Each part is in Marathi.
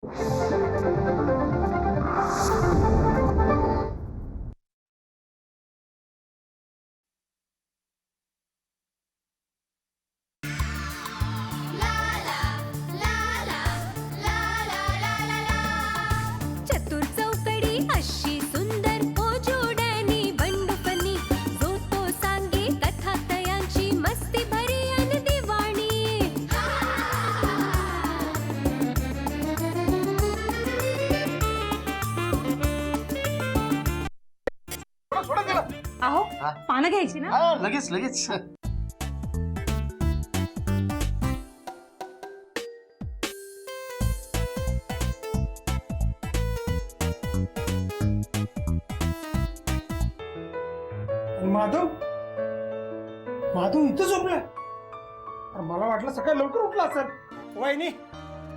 चतुर चौकडी अशी सुंदर ओ जोडणी बंडूपणी जो तो सांगे कथा तयांची मस्ती भरी अन दिवाणी अहो पानं घ्यायची ना. लगेच लगेच. माधव माधव इथं झोपलाय. अरे मला वाटलं सकाळी लवकर उठला असेल. वहिनी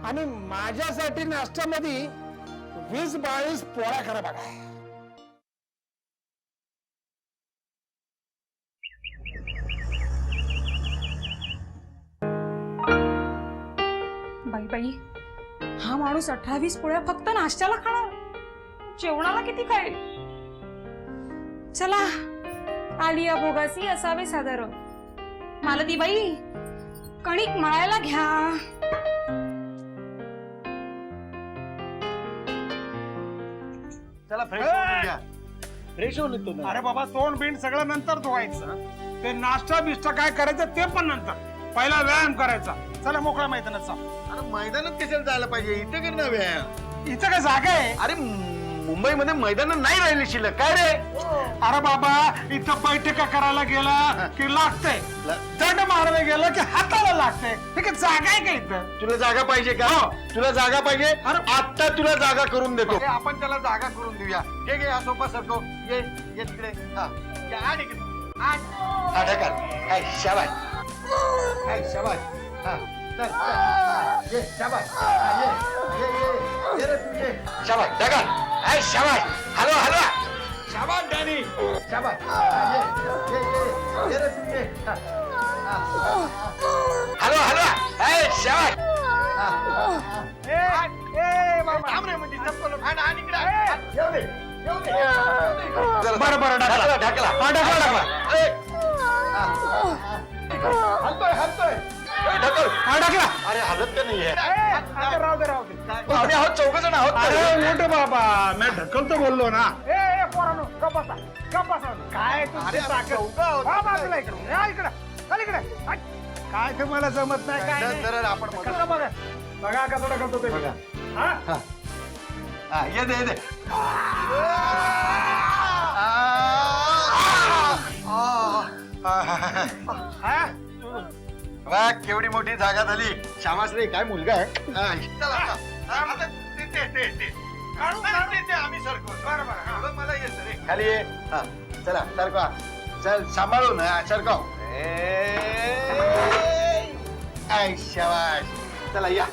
आणि माझ्यासाठी नाश्त्यामध्ये 20-22 पोळ्या करा बघा. बाई बाई, हा माणूस 18-20 पोळ्या फक्त नाश्त्याला खाणार, जेवणाला किती खाईल? चला आली या भोगासी असावे साधारण. मला ती बाई कणिक मळायला घ्या. चला फ्रेश होऊन घ्या. फ्रेश होऊन येतो ना. अरे बाबा तोंड बिंड सगळं नंतर धुवायचं. ते नाश्ता बिष्टा काय करायचं ते पण नंतर. पहिला व्यायाम करायचा. चला मोकळ्या मैदानात जा. अरे मैदानात कशाला जायला पाहिजे? इथे कर ना व्यायाम. इथं काय जागा आहे? अरे मुंबईमध्ये मैदान नाही राहिली शिल्लक. काय रे? अरे बाबा इथं बैठका करायला गेला की लागतंय, दंड मारायला गेलं की हाताला लागतंय. हे काय जागा आहे का इथं? तुला जागा पाहिजे का? तुला जागा पाहिजे? अरे आता तुला जागा करून देतो. आपण त्याला जागा करून देऊया. घे घे हा सोफा सरको. ये ये तिकडे. हा इकडे. हा ढकल. हाय शाबास. हाय शाबास. हा चल ये शाबास. ये ये ये रे तू ये. शाबास ढकल. हाय शाबास. हलवा हलवा. शाबास डॅनी. शाबास. ये ये ये ये रे तू ये. हलवा हलवा. हाय शाबास. ए बाबा थांब रे म्हणजे चप्पल आणि इकडे येऊ दे. येऊ दे. बरं बरं ढकला ढकला. हा ढकला ढकला. हलतोय हलतोय. ढकल. हा ढकला. अरे हलत का नाहीये? राहू दे राहू दे. आम्ही आहोत 4 जण आहोत. अरे उठ बाबा, मी ढकलतो बोललो ना. ए पोरानो गप बसा गप बसा. काय तुमची ताकद? हा बाजूला इकडे. या इकडे. चल इकडे. काय तुम्हाला जमत नाही काय नाही. तर आपण कसं बघा बघा कसं ढकलतो ते बघा. हा हा ये दे ये दे. हा वा केवढी मोठी जागा झाली. श्यामाश्री काय मुलगा आहे. चला आता. आम्ही सरको. बरोबर मला ये सर. खाली ये. हा चला सरका. चल सांभाळून सरकाव. शाबास. चला या.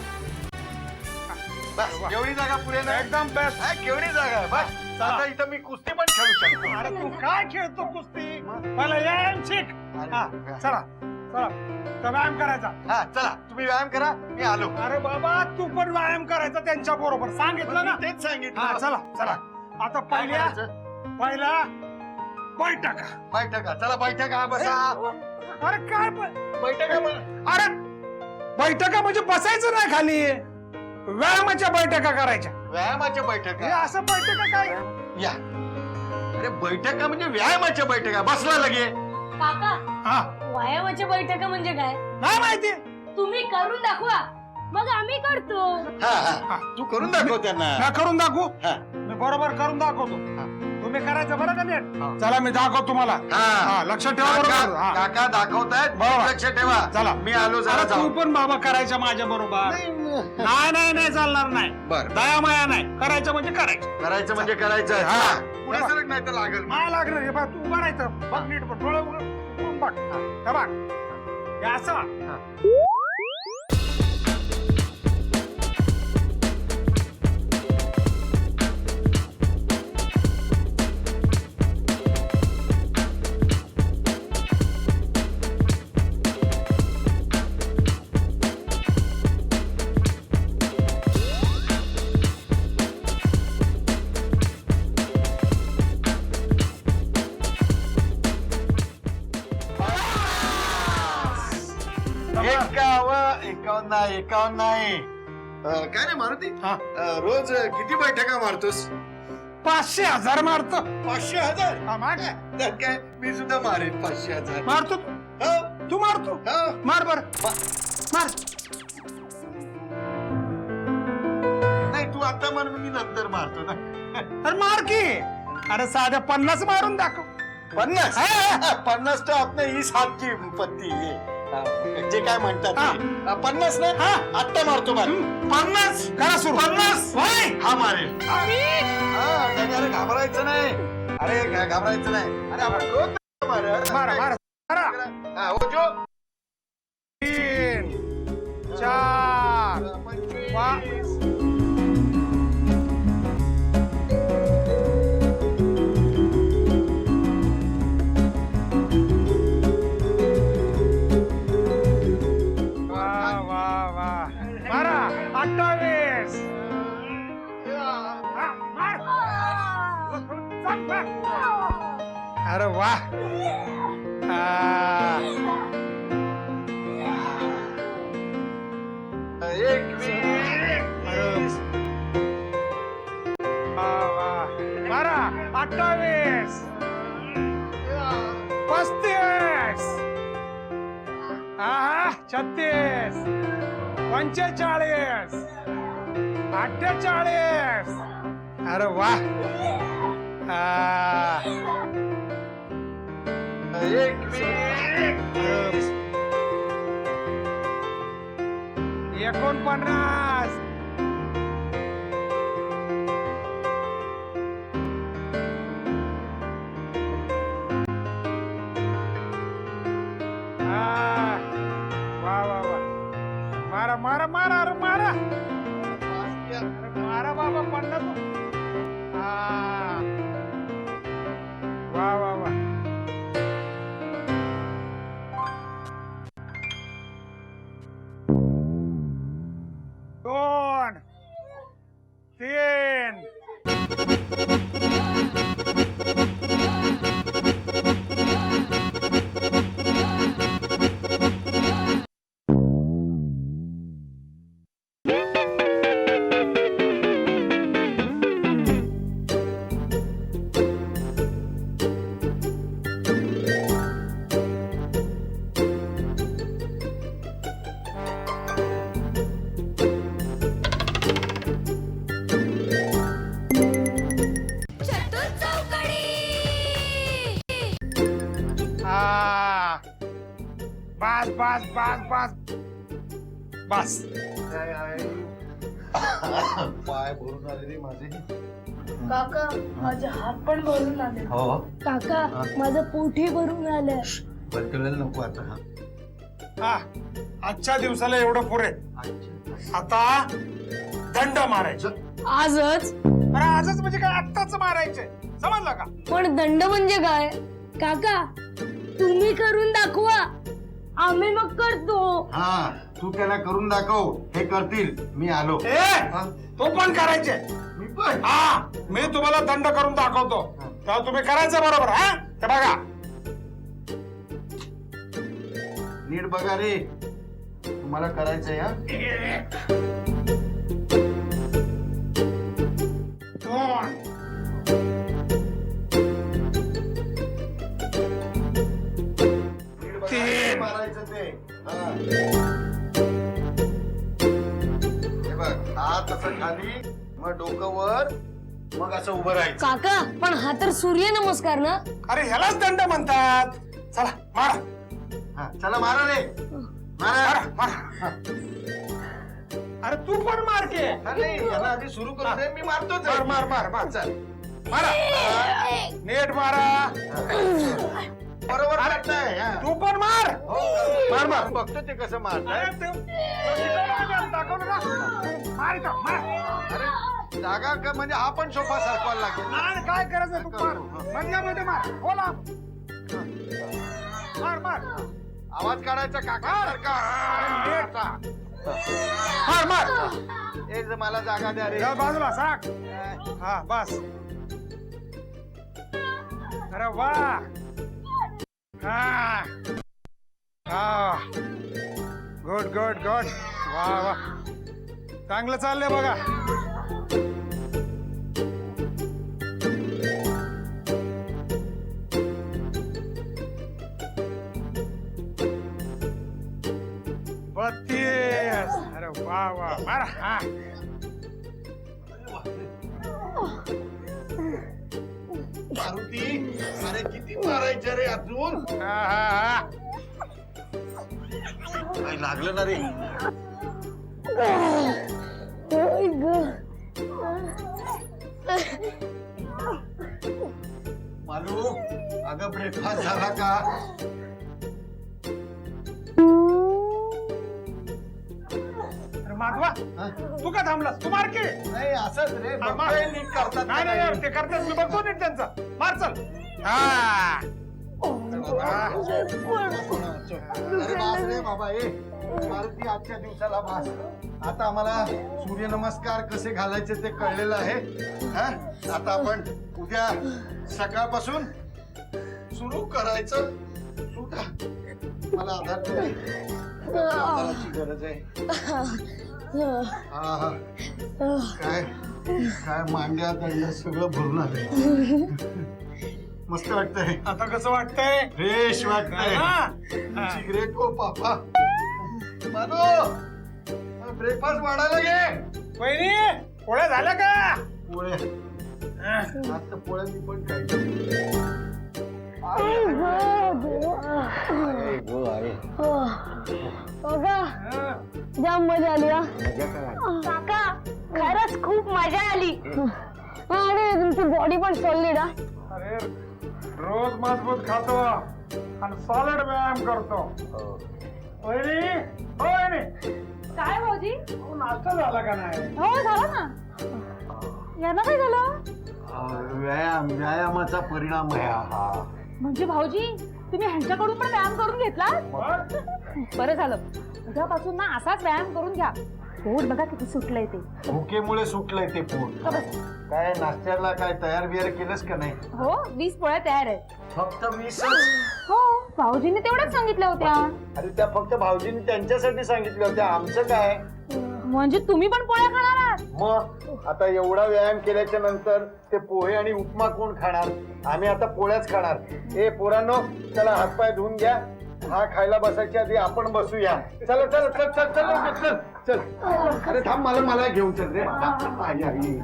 बस एवढी जागा पुढे ना. एकदम बेस्ट. केवढी जागा आहे. बस आता इथं मी कुस्ती पण खेळू शकतो. अरे तू काय खेळतो कुस्ती? मला व्यायाम शिक. हा चला चला तर व्यायाम करायचा. हा चला तुम्ही व्यायाम करा. मी आलो. अरे बाबा तू पण व्यायाम करायचा त्यांच्या बरोबर. सांगितलं ना. तेच सांगितलं. हा चला चला आता पहिला बैठका. बैठका. चला बैठका बसा. अरे काय बैठका. अरे बैठका म्हणजे बसायचं नाही खाली. व्यायामाच्या बैठका करायच्या. व्यायामाच्या हे बैठका. असं बैठका काय? या. अरे बैठका म्हणजे व्यायामाच्या बैठका. बसला लगे. काका हा व्यायामाच्या बैठका म्हणजे काय? नाही माहिती. तुम्ही करून दाखवा मग आम्ही करतो. हा हा तू करून दाखव त्यांना. मी करून दाखवू. हा. मी बरोबर करून दाखवतो. तुम्ही करायचं बरं का नीट. चला मी दाखवतो तुम्हाला. हा. लक्ष ठेवा बरोबर. हा. काका दाखवतायत. बरोबर. लक्ष ठेवा. चला मी आलो जरा अरे तू जाऊ. पण बाबा करायचं माझ्या बरोबर. नाही नाही नाही चालणार नाही. बरं. दया माया नाही. करायचं म्हणजे करायचं. करायचं म्हणजे करायचं. हा. हा पुढे सरक नाही तर लागेल. माया लागणार. हे बघ तू उभं राहायचं. बघ नीट बघ. डोळे उघडून बघ. हे बघ हे असं. 51 नाही. काय नाही मारुती, हा. रोज किती बैठका मारतोस? 500,000 मारतो. 500,000. हा, मार. तर काय मी सुद्धा मारेन 500,000. मारतो तू? हो, तू मारतो? हो. मार बर मार. नाही तू आता मार, मी नंतर मारतो ना. अरे मार की. अरे साध्या 50 मारून दाखव. 50. हा. 50 तो आपल्या ही सातची पत्ती जे काय म्हणतात ते. 50 ना. हा. आत्ता मारतो मार. 50 करा सुरू. 50. होय. हा मारेल. हा, अरे घाबरायचं नाही. अरे घाबरायचं नाही. अरे आपण रोज मारा मारा मारा. हा, हो जो. 3 4 5. वा वा वा. मारा 28. हा, मार. चाल, मार. अरे वा. मारा 28. 35. हा 36. 45. 48. अरे वा. 49. वा वा वा. मारा मारा मारा. अरे मारा. अरे मारा बाबा 50. वा वा वा. दोन 3. चतुर चौकडी. बस बस बस बस बस. पाय भरून आले रे माझे. काका माझे हात पण भरून आले. हो, काका माझं पोटही भरून आलंय. बरकलेलं नको आता. हा आजच्या दिवसाला एवढं पुरे. आता दंड मारायचं. आजच? अरे आजच म्हणजे काय, आत्ताच मारायचे. समजलं का? पण दंड म्हणजे काय? काका तुम्ही करून दाखवा, आम्ही मग करतो. हा, तू त्याला करून दाखव. हे करतील, मी आलो. ए तो पण करायचे. मी पण. हा मी तुम्हाला दंड करून दाखवतो, तेव्हा तुम्ही करायचं बरोबर. हा ते बघा. नीट बघा रे, तुम्हाला करायचंय. हा, 2 नीट बघा. 3 मारायचं ते. हा. हे बघ, हात असं खाली, मग डोकं वर, मग असं उभं राहायचं. काका पण हा तर सूर्य नमस्कार ना. अरे ह्यालाच दंड म्हणतात. चला मारा हा, चला मारा रे, मारा. मारा मारा. अरे तू पण मार के. नाही, याला आधी सुरू करू दे, मी मारतोच. मार मार मार मार. चल. मारा नीट मारा. बरोबर मारताय. हा. तू पण मार. हो, मार, मार. बघतो ते कसं मारताय. अरे दाखवलं ना. मार इथं, मार. अरे जागा का म्हणजे हा पण सोफा सरकवायला लागेल. नाही, काय करायचं तू मार. मधल्यामध्ये मार. बोला. मार मार. आवाज काढायचा काका सारखा. मार मार. ए, मला जागा द्या रे. जा बाजूला साक. हा बस. अरे वा. हा हा गुड गुड गुड. वा वा चांगलं चाललंय बघा. बत्तीस. अरे वा वा मारा. हा. मारुती अरे किती मारायचं रे अजून हा, हा, हा. काही लागलं ना रे मालू अगं ब्रेकफास्ट झाला का अरे माधवा हा? तू का थांबलास? तू मार की. नाही असंच रे हा, मार. बघतोय नीट करतात नाही नाही नाही, ते करतात मी बघतो नीट त्यांचा. मार चल. हा. अरे बास रे बाबा ए मारुती आजच्या दिवसाला बास आता आम्हाला सूर्यनमस्कार कसे घालायचे ते कळलेलं आहे हा आता आपण उद्या सकाळपासून सुरू करायचं सुद्धा मला आधाराची गरज आहे हा हा काय काय मांड्या दंड सगळं भरून आलंय मस्त वाटतंय आता कसं वाटतंय? फ्रेश वाटतंय हा. सिगरेट को पापा मानो ब्रेकफास्ट वाढायला घे वहिनी पोळ्या झाल्या का? पोळ्या हा. आता पोळ्या मी पण खायच्या बघा जाम मजा आली हा. काका खरंच खूप मजा आली आणि तुमची बॉडी पण सॉलिड हा. अरे रोज मजबूत खातो आणि सॉलिड व्यायाम करतो. वहिनी हो वहिनी काय भाऊजी? अहो, नाश्ता झाला का नाही? हो झालं ना. यांना काय झालं? व्यायामाचा परिणाम आहे हा म्हणजे भाऊजी तुम्ही ह्यांच्याकडून पण व्यायाम करून घेतला? मग? बरं झालं. उद्यापासून ना असाच व्यायाम करून घ्या. पोट बघा किती सुटलंय ते. भुकेमुळे सुटलंय ते पोट का बस? काय नाश्त्याला काय तयार बियार केलंस का नाही हो 20 पोळ्या तयार आहेत. फक्त 20 हो भाऊजींनी तेवढ्याच सांगितल्या होत्या. अरे त्या फक्त भाऊजींनी त्यांच्यासाठी सांगितलं होतं आमचं काय म्हणजे तुम्ही पण पोळ्या खाणार आहात? मग आता एवढा व्यायाम केल्याच्या नंतर ते पोहे आणि उपमा कोण खाणार आम्ही आता पोळ्याच खाणार ए पोरांनो चला हातपाय धुवून घ्या हा खायला बसायच्या आधी आपण बसूया चला चल चल चल चल लवकर, चल चल अरे थांब मला घेऊन चल रे आई, आई.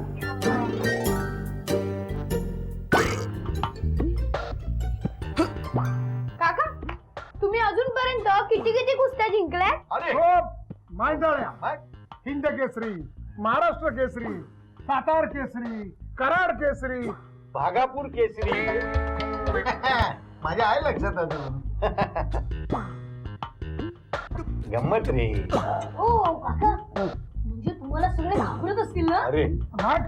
काका तुम्ही अजूनपर्यंत किती किती कुस्त्या जिंकल्या? अरे हो माहिती हिंद केसरी, महाराष्ट्र केसरी, सातार केसरी, कराड केसरी, भागापूर केसरी माझ्या आहे लक्षात अजून गंमत रे ओ काका म्हणजे तुम्हाला सगळे घाबरत असतील ना? अरे हट.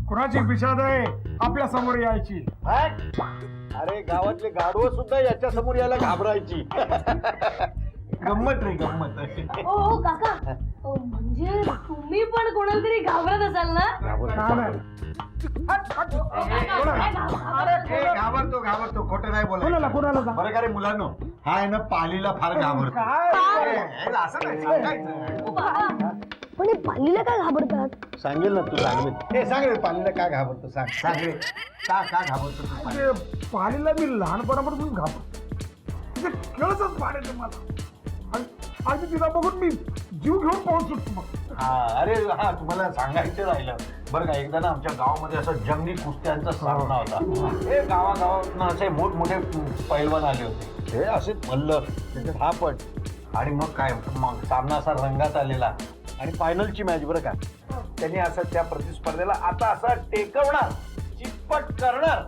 कुणाची विषाद आहे आपल्या समोर यायची? हट. अरे गावातले गाढवं सुद्धा याच्या समोर यायला घाबरायची गंमत रे गंमत ओ काका म्हणजे तुम्ही पण कोणाला तरी घाबरत असाल ना? घाबरतो खोटं नाही कोणाला बोलायचं कोणाला सांग? बरं का रे मुलांनो हा आहे ना पालीला फार घाबरतो काय? ए, असं नाही सांगायचं ओ बाबा पण हे पालीला काय घाबरतात? सांगेल ना तू सांगेल हे सांग रे पालीला काय घाबरतो सांग रे का घाबरतो तू पालीला? म्हणजे पालीला मी लहानपणापासून घाबरतो. म्हणजे खेळतच पाडायचं मला. आणि तिला बघून मी जीव घेऊन पाहू शकतो मग. हा अरे हा तुम्हाला सांगायचं राहिलं बरं का एकदा ना आमच्या गावामध्ये असं जंगली कुस्त्यांचा सामना होता हे गावागावातनं असे मोठमोठे पैलवान आले होते हे असे मल्ल त्याच्यात हा पण आणि मग काय मग सामना असा रंगात आलेला आणि फायनलची मॅच बरं का त्यांनी असं त्या प्रतिस्पर्धेला आता असा टेकवणार चितपट करणार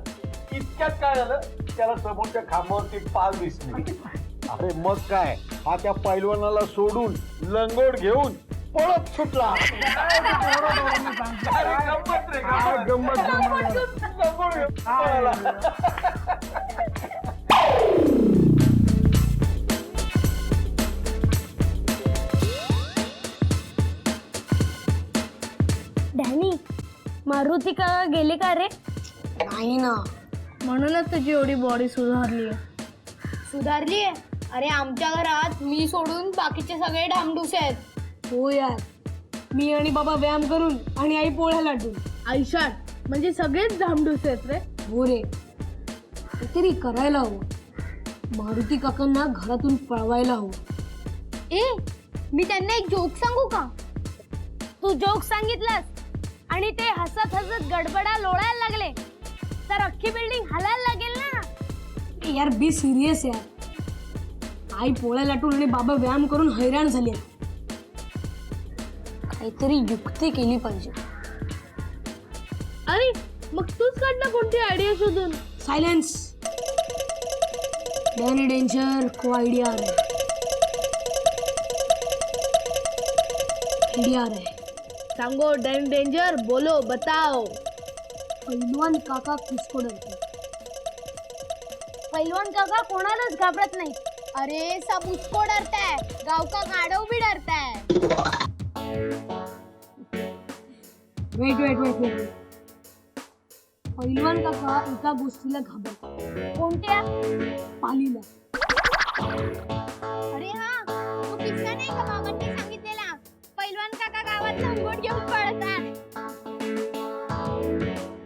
इतक्यात काय झालं त्याला समोरच्या खांबावरती पाल दिसली अरे मग काय हा त्या पैलवानाला सोडून लंगोट घेऊन पळत सुटला गंमत रे गंमत. लंगोट घेऊन पळाला. डॅनी मारुती का गेली का रे? नाही ना म्हणूनच तुझी एवढी बॉडी सुधारली आहे. सुधारली आहे? अरे आमच्या घरात मी सोडून बाकीचे सगळे डामडुसे आहेत. हो यार, मी आणि बाबा व्यायाम करून आणि आई पोळ्या लाटून. आयुष्यात म्हणजे सगळेच धामडूस आहेत रे. हो रे, काहीतरी करायला हवं. मारुती काकांना घरातून पळवायला हवं. ए, मी त्यांना एक जोक सांगू का? तू जोक सांगितलास आणि ते हसत हसत गडबडा लोळायला लागले तर अख्खी बिल्डिंग हलायला लागेल ना. ए यार, बी सिरियस यार. आई पोळ्या लाटून आणि बाबा व्यायाम करून हैराण झाले. काहीतरी युक्ती केली पाहिजे. अरे मग तूच काढ ना कोणती आयडिया शोधून. सायलेन्स. डॅनी डेंजर को आइडिया आ रहा है. आइडिया आ रहा है. सांगो डेंजर, बोलो बताओ. पैलवान काका किसको डरते? पैलवान काका कोणालाच घाबरत नाही. अरे सब उसको डरता है, गाव का गाढव भी डरता है. वेट. पैलवान काका एका गोष्टीला घाबरतात. कोणत्या? पालीला. अरे हा, तो किस्सा नाही का बाबांनी सांगितलेला? पैलवान काका गावात संगोट घेऊन पळतात.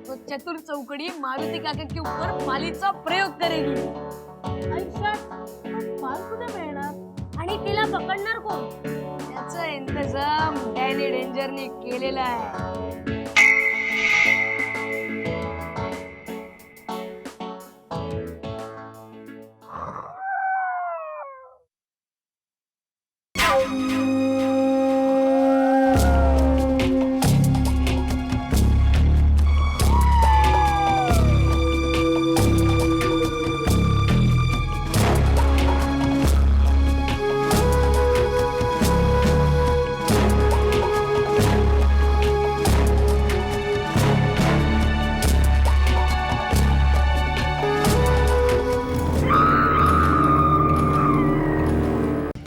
तो चतुर चौकड़ी मारुति काका के ऊपर पालीचा प्रयोग करेगी. पाल कुठे मिळणार आणि तिला पकडणार कोण? त्याचा इंतजाम डॅनी डेंजरने केलेला आहे.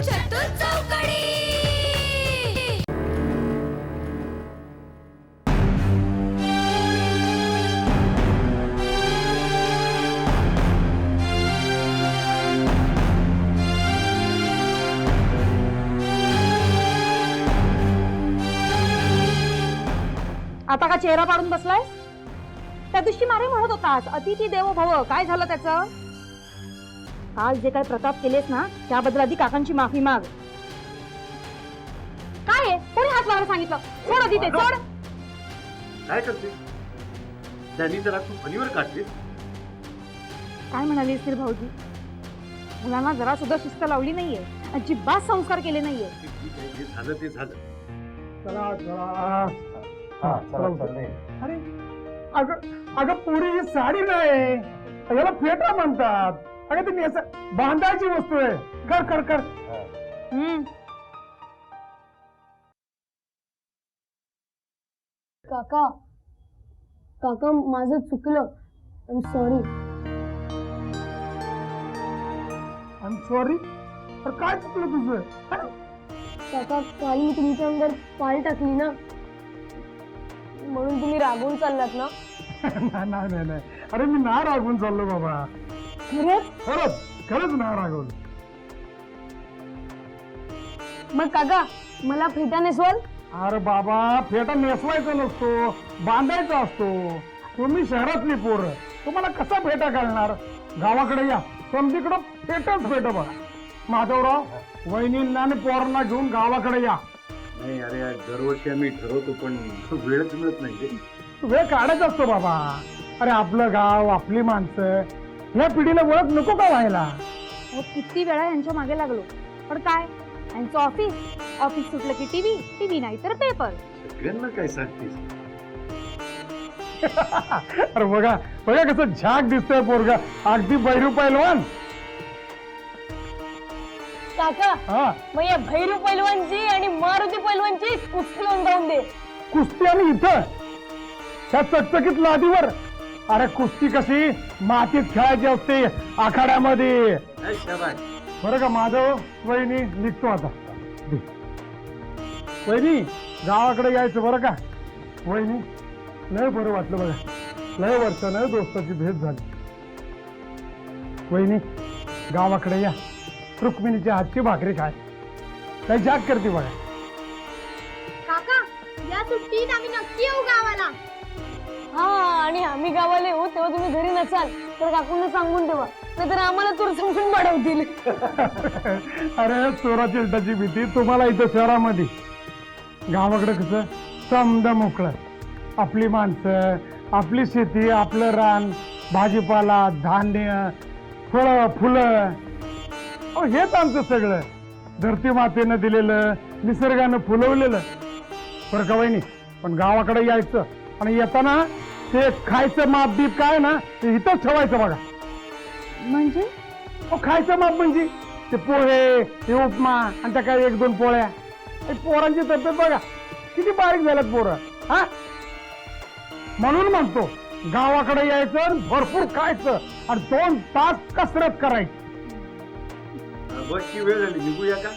चतुर चौकडी. आता का चेहरा पाडून बसलाय? त्या दिवशी मारे म्हणत होतास अतिथी देवो भव, काय झालं त्याचं? काल जे काय प्रताप केलेस ना त्याबद्दल आधी काकांची माफी माग. काय आहे? कोणी हात लावायला सांगितलं? सोड आधी ते, सोड. काय करते त्यांनी जरा तू फणीवर काढते. काय म्हणालीस रे भाऊजी? मुलांना जरा सुद्धा शिस्त लावली नाहीये, अजिबात संस्कार केले नाहीये. जे झालं ते झालं. चला चला. अरे अगं पुरी ही साडी नाही, याला फेटा म्हणतात. अगं ती बांधायची वस्तू आहे. कर. काका माझं चुकलं. I am sorry. I am sorry. तर काय चुकलं तुझं? काका, काल मी तुमच्या अंगावर पाल टाकली ना, म्हणून तुम्ही रागवून चाललात ना. नाही. अरे मी ना रागवून चाललो बाबा. खरंच ना रागवलं. मग काका, मला फेटा नेसवाल? अरे बाबा, फेटा नेसवायचा नसतो, बांधायचा असतो. तुम्ही शहरातली पोरं, तुम्हाला कसा फेटा घालणार? गावाकडे या, समजीकडं फेटच फेट बघा. माधवराव, वहिनींना आणि पोरांना घेऊन गावाकडे या. नाही अरे दरवर्षी आम्ही ठरवतो पण वेळच मिळत नाही. वेळ काढायचा असतो बाबा. अरे आपलं गाव, आपली माणसं, या पिढीला ओळख नको का व्हायला? किती वेळा यांच्या मागे लागलो, पण काय, यांचं ऑफिस सुटलं की टीव्ही नाही तर पेपर. सगळ्यांना काय सांगतेस? अरे बघा कसं झाक दिसतंय पोरगा, अगदी बैरू पैलवान. काका, हा, मग या भैरू पैलवानची आणि मारुती पैलवानची कुस्ती लावून दे. कुस्ती आणि इथं त्या चकचकीत लादीवर? अरे कुस्ती कशी मातीत खेळायची असते, आखाड्यामध्ये. बरं का माधव, वहिनी निघतो आता. वहिनी गावाकडे यायचं बरं का. वहिनी लय बरं वाटलं बघा, लय वर्षानं दोस्ताची भेट झाली. वहिनी गावाकडे या, रुक्मिणीच्या हातची भाकरी खाय, काही जाग करते बघा. या सुट्टीत आम्ही नक्की येऊ गावाला. हा आणि आम्ही गावाला येऊ तेव्हा तुम्ही घरी नसाल तर काकूंना सांगून ठेवा, नाहीतर आम्हाला चोर समजून पाडवतील. अरे चोराची उलटाची भीती तुम्हाला इथं शहरामध्ये. गावाकडे कसं समजा मोकळं, आपली माणसं, आपली शेती, आपलं रान, भाजीपाला, धान्य, फळं फुलं, हेच आमचं सगळं. धरती मातेनं दिलेलं, निसर्गानं फुलवलेलं. बरं का वहिनी, पण गावाकडे यायचं आणि येताना ते खायचं माप बीप काय ना ते इथंच ठेवायचं बघा. म्हणजे खायचं माप म्हणजे ते पोहे, ते उपमा आणि त्या काय 1-2 पोळ्या. हे पोरांची तब्येत बघा किती बारीक झाल्यात पोरं. हा म्हणून म्हणतो गावाकडे यायचं आणि भरपूर खायचं आणि 2 तास कसरत करायची. बसची वेळ झाली, निघूया का?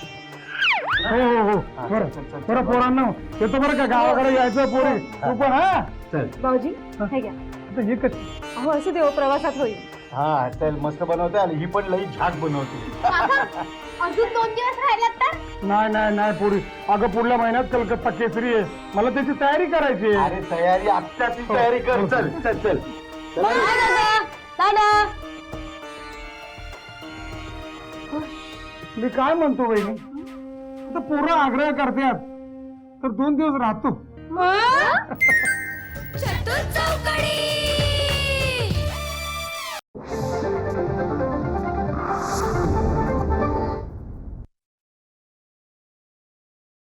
हो हो हो बरं बरं पोरांना येतो बरं का गावाकडे यायचं पोरी. तू पण हा चल. भाऊजी हे घ्या. आता हे कशी अहो असं देव प्रवासात होईल. हा चल, मस्त बनवते आणि ही पण लई झाक बनवते. काका, अजून 2 दिवस राहिलात तर. नाही नाही नाही पोरी, अगं पुढल्या महिन्यात कलकत्ता केसरी आहे, मला त्याची तयारी करायची आहे. अरे तयारी आत्ताची तयारी कर. चल चल चल चल. दादा मी काय म्हणतो बहिणी, आता पोरं आग्रह करतात तर 2 दिवस राहतो. चतुर चौकडी